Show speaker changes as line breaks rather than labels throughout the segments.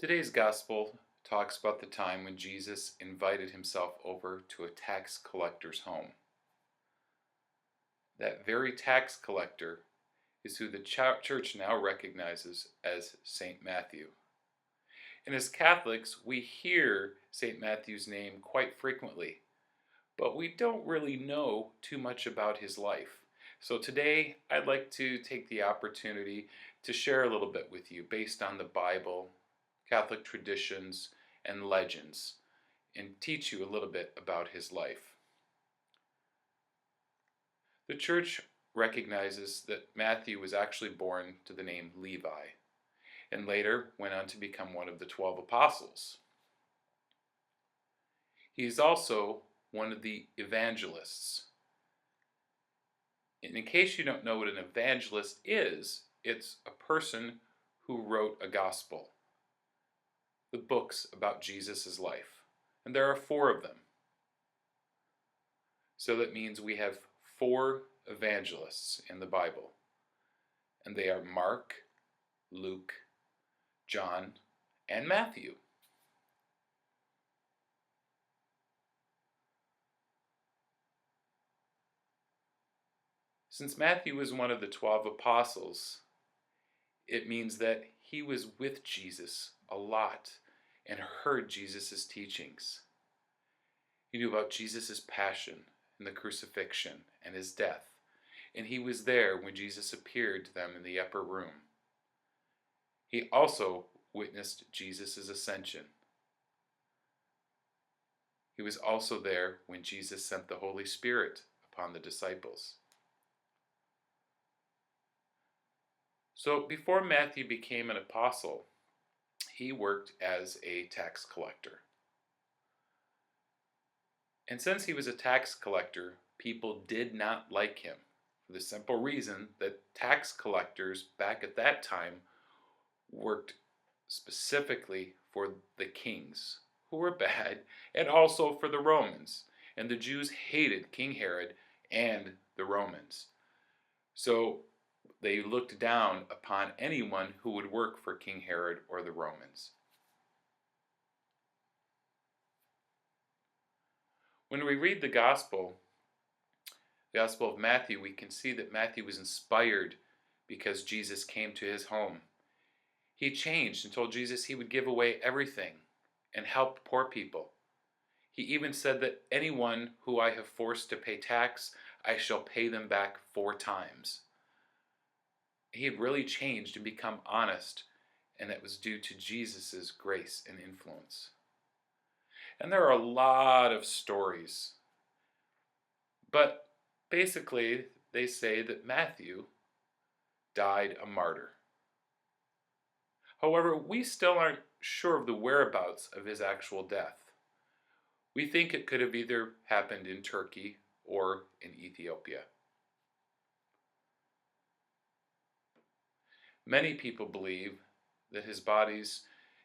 Today's gospel talks about the time when Jesus invited himself over to a tax collector's home. That very tax collector is who the church now recognizes as St. Matthew. And as Catholics, we hear St. Matthew's name quite frequently, but we don't really know too much about his life. So today, I'd like to take the opportunity to share a little bit with you based on the Bible, Catholic traditions, and legends, and teach you a little bit about his life. The Church recognizes that Matthew was actually born to the name Levi, and later went on to become one of the 12 apostles. He is also one of the evangelists. And in case you don't know what an evangelist is, it's a person who wrote a gospel, the books about Jesus' life. And there are 4 of them. So that means we have 4 evangelists in the Bible. And they are Mark, Luke, John, and Matthew. Since Matthew was one of the 12 apostles, it means that he was with Jesus a lot and heard Jesus' teachings. He knew about Jesus' passion and the crucifixion and his death, and he was there when Jesus appeared to them in the upper room. He also witnessed Jesus' ascension. He was also there when Jesus sent the Holy Spirit upon the disciples. So before Matthew became an apostle, he worked as a tax collector. And since he was a tax collector, people did not like him for the simple reason that tax collectors back at that time worked specifically for the kings, who were bad, and also for the Romans. And the Jews hated King Herod and the Romans. So they looked down upon anyone who would work for King Herod or the Romans. When we read the Gospel of Matthew, we can see that Matthew was inspired because Jesus came to his home. He changed and told Jesus he would give away everything and help poor people. He even said that anyone who I have forced to pay tax, I shall pay them back 4 times. He had really changed and become honest, and that was due to Jesus' grace and influence. And there are a lot of stories, but basically they say that Matthew died a martyr. However, we still aren't sure of the whereabouts of his actual death. We think it could have either happened in Turkey or in Ethiopia. Many people believe that his body's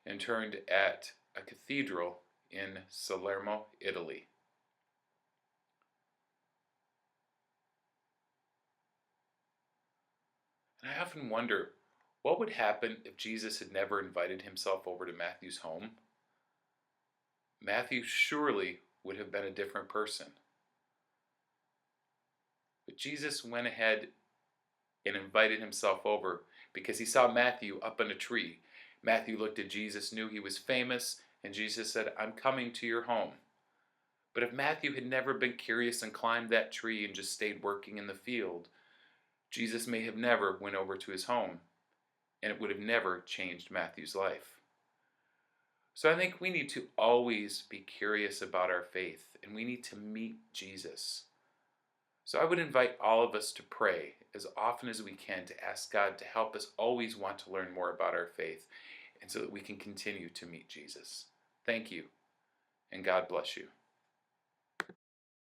interred at a cathedral in Salerno, Italy. And I often wonder, what would happen if Jesus had never invited himself over to Matthew's home? Matthew surely would have been a different person. But Jesus went ahead and invited himself over because he saw Matthew up in a tree. Matthew looked at Jesus, knew he was famous, and Jesus said, I'm coming to your home. But if Matthew had never been curious and climbed that tree and just stayed working in the field, Jesus may have never went over to his home, and it would have never changed Matthew's life. So I think we need to always be curious about our faith, and we need to meet Jesus. So I would invite all of us to pray as often as we can to ask God to help us always want to learn more about our faith, and so that we can continue to meet Jesus. Thank you, and God bless you.